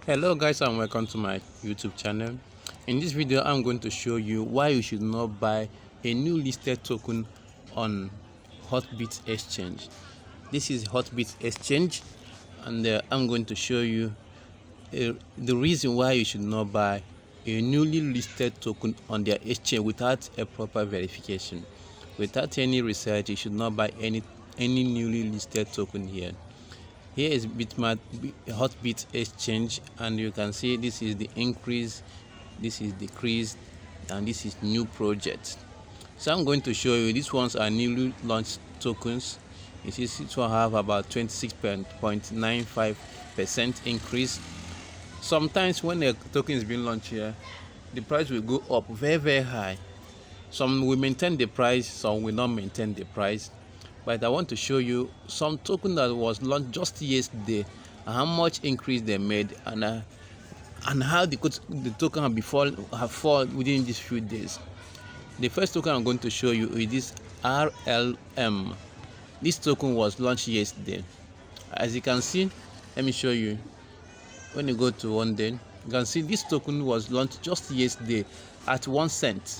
Hello guys, and welcome to my YouTube channel. In this video I'm going to show you why you should not buy a new listed token on Hotbit exchange. This is Hotbit exchange, and I'm going to show you the reason why you should not buy a newly listed token on their exchange without a proper verification. Without any research, you should not buy any newly listed token here. Here is Hotbit exchange, and you can see this is the increase, this is decrease, and this is new project. So I'm going to show you, these ones are newly launched tokens. You see this one have about 26.95% increase. Sometimes when a token is being launched here, the price will go up very high. Some will maintain the price, some will not maintain the price. But I want to show you some token that was launched just yesterday, and how much increase they made, and how the token have fallen within these few days. The first token I'm going to show you is this RLM. This token was launched yesterday. As you can see, let me show you. When you go to 1 day, you can see this token was launched just yesterday at 1 cent.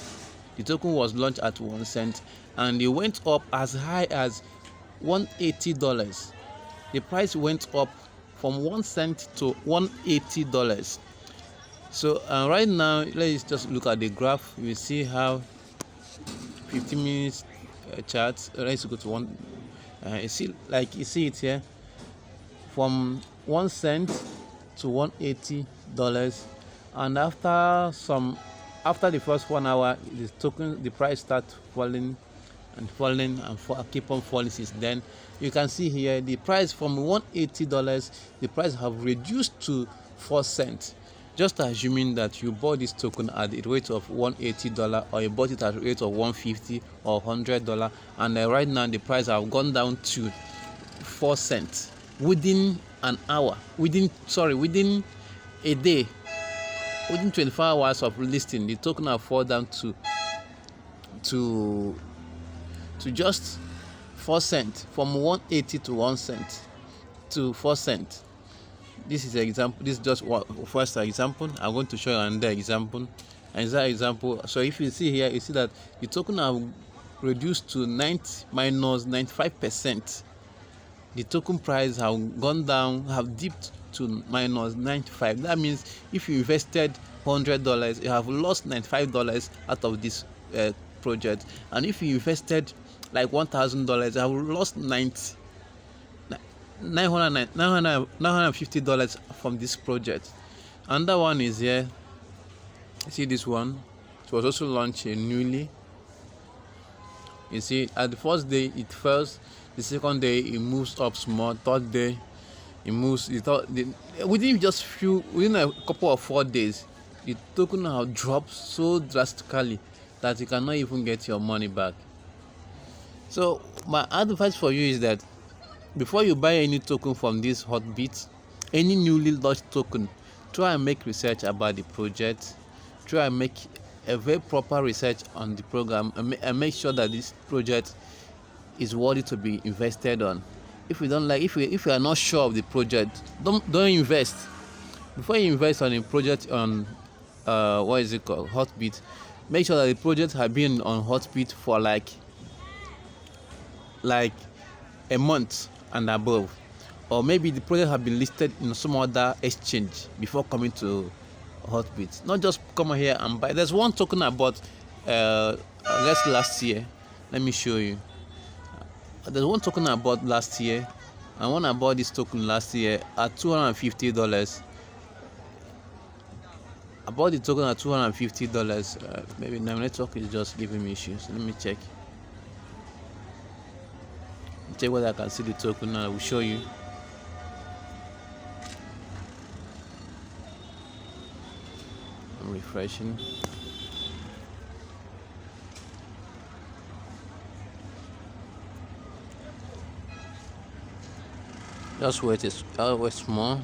The token was launched at 1 cent, and it went up as high as $180. The price went up from 1 cent to $180. So right now, let's just look at the graph. You see how 15 minutes chart. Let's go to one. You see it here, from 1 cent to $180, and after the first 1 hour, the price starts falling and keep on falling since then. You can see here the price from $180, the price have reduced to 4 cents. Just assuming that you bought this token at the rate of $180, or you bought it at the rate of $150 or $100, and right now the price have gone down to 4 cents within an hour, within a day. Within 24 hours of listing, the token have fallen down to just 4 cents, from 180 to 1 cent to 4 cents. This is an example. This is just first example. I'm going to show you another example. So if you see here, you see that the token have reduced to minus 95%. The token price have gone down, have dipped to minus 95. That means if you invested $100, you have lost $95 out of this project, and if you invested like $1,000, you have lost $950 from this project. Another one is here. See this one? It was also launched newly. You see, at the first day it falls, the second day it moves up small, third day it moves. Within a couple of 4 days, the token have dropped so drastically that you cannot even get your money back. So my advice for you is that before you buy any token from this Hotbit, any newly launched token, try and make research about the project. Try and make a very proper research on the program, and make sure that this project is worthy to be invested on. If you are not sure of the project, don't invest. Before you invest on a project on Hotbit, make sure that the project has been on Hotbit for like a month and above, or maybe the project have been listed in some other exchange before coming to Hotbit. Not just come here and buy. There's one token I bought last year. Let me show you. There's one token I bought last year, and when I bought this token last year at $250, I bought the token at $250. Maybe my network is just giving me issues. Let me check whether I can see the token, and I will show you. I'm refreshing. Just wait, I'll wait more.